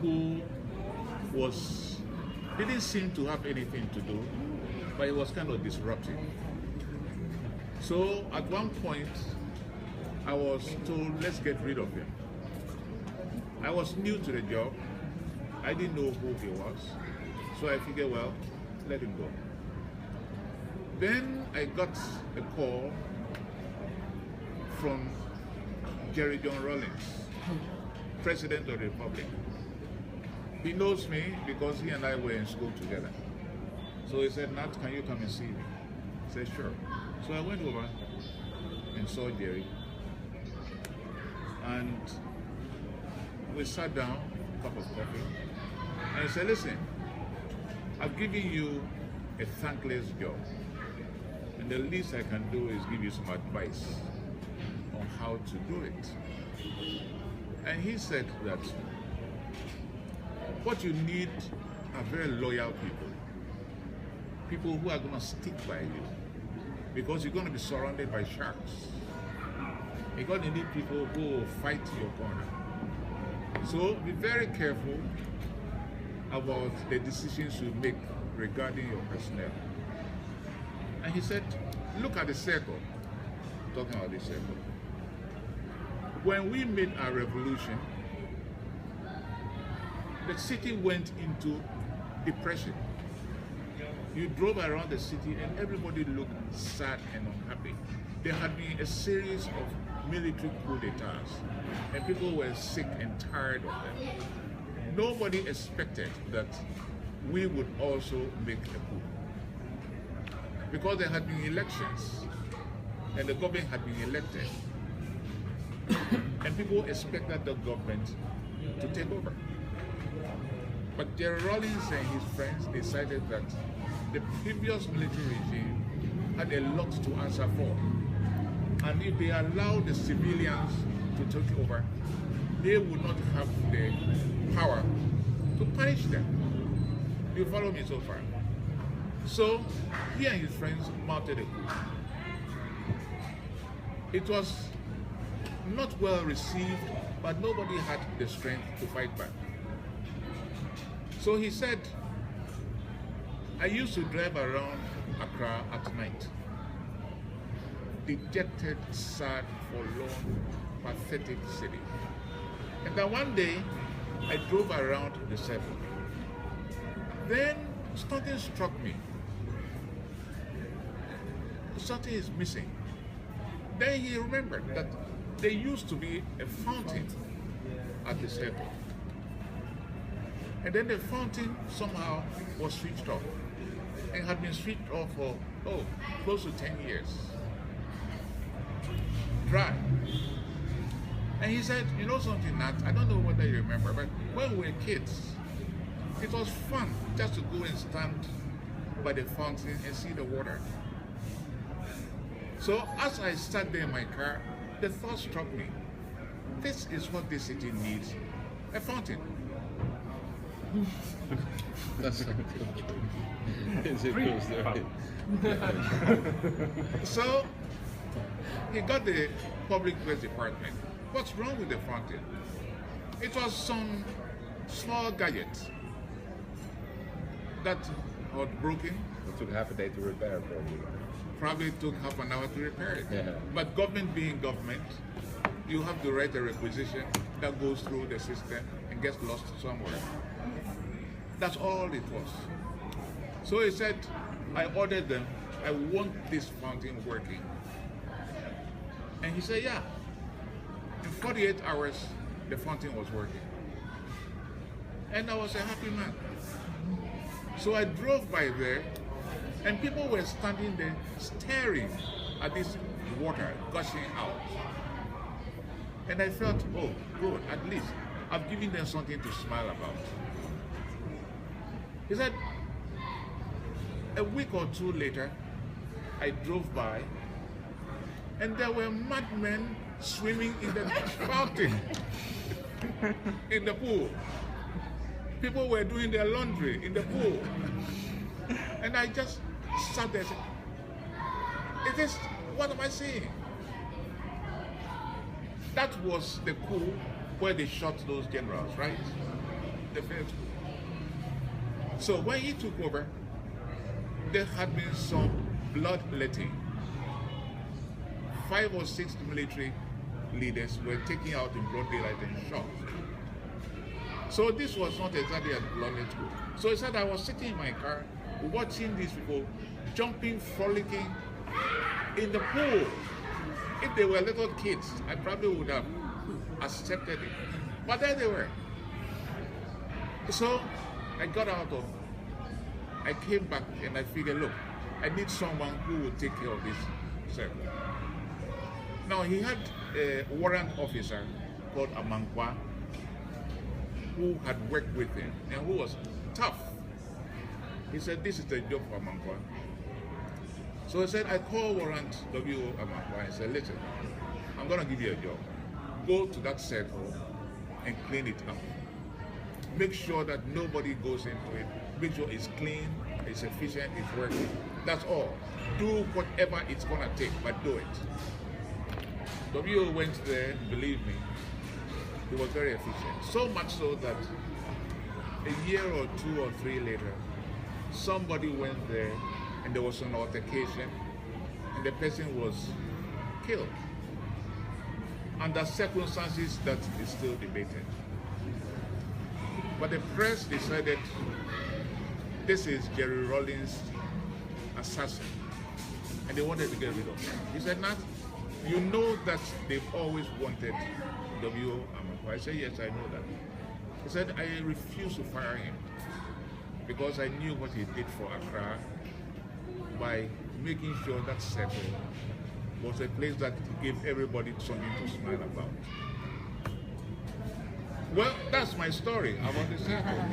who didn't seem to have anything to do, but he was kind of disruptive. So at one point, I was told, let's get rid of him. I was new to the job. I didn't know who he was. So I figured, well, let him go. Then I got a call from Jerry John Rawlings, President of the Republic. He knows me because he and I were in school together. So he said, Nat, can you come and see me? I said, sure. So I went over and saw Jerry. And we sat down, a cup of coffee, and he said, listen, I've given you a thankless job. And the least I can do is give you some advice on how to do it. And he said that what you need are very loyal people. People who are going to stick by you. Because you're going to be surrounded by sharks. You're going to need people who will fight your corner. So be very careful about the decisions you make regarding your personnel. And he said, look at the circle. Talking about the circle. When we made our revolution, the city went into depression. You drove around the city and everybody looked sad and unhappy. There had been a series of military coup d'etats and people were sick and tired of them. Nobody expected that we would also make a coup. Because there had been elections and the government had been elected. And people expected the government to take over. But Jerry Rawlings and his friends decided that the previous military regime had a lot to answer for. And if they allowed the civilians to take over, they would not have the power to punish them. You follow me so far? So he and his friends mounted a coup. It was not well received, but nobody had the strength to fight back. So he said, I used to drive around Accra at night, dejected, sad, forlorn, pathetic city. And then one day, I drove around the circle. Then something struck me. Something is missing. Then he remembered that there used to be a fountain at the circle. And then the fountain somehow was switched off. And had been switched off for, close to 10 years. Dry. And he said, you know something, Nat, I don't know whether you remember, but when we were kids, it was fun just to go and stand by the fountain and see the water. So as I sat there in my car, the thought struck me, this is what this city needs, a fountain. That's not it's a cool story. So he got the public works department. What's wrong with the fountain? It was some small gadget that was broken. It took half a day to repair, probably. Probably took half an hour to repair it. Yeah. But government being government, you have to write a requisition that goes through the system and gets lost somewhere. That's all it was. So he said, I ordered them, I want this fountain working. And he said, yeah. In 48 hours, the fountain was working. And I was a happy man. So I drove by there, and people were standing there staring at this water gushing out. And I felt, oh, good, at least I've given them something to smile about. He said, a week or two later, I drove by, and there were madmen swimming in the fountain, in the pool. People were doing their laundry in the pool. And I just sat there and said, what am I seeing? That was the coup where they shot those generals, right? the field. So when he took over, there had been some bloodletting. 5 or 6 military leaders were taken out in broad daylight and shot. So this was not exactly a bloodlet group. So he said I was sitting in my car watching these people jumping, frolicking in the pool. If they were little kids, I probably would have accepted it. But there they were. So I got out of, I came back and I figured, look, I need someone who will take care of this circle. Now he had a warrant officer called Amankwa who had worked with him and who was tough. He said, this is the job for Amankwa. So he said, I called Warrant W.O. Amankwa and said, listen, I'm going to give you a job. Go to that circle and clean it up. Make sure that nobody goes into it. Make sure it's clean, it's efficient, it's working. That's all. Do whatever it's going to take, but do it. W.O. went there, believe me, he was very efficient. So much so that a year or 2 or 3 later, somebody went there and there was an altercation and the person was killed under circumstances that is still debated. But the press decided this is Jerry Rawlings' assassin and they wanted to get rid of him. He said, Nat, you know that they've always wanted W.O. Amankwa. I said, yes, I know that. He said, I refuse to fire him because I knew what he did for Accra by making sure that circle was a place that gave everybody something to smile about. Well, that's my story about the circle.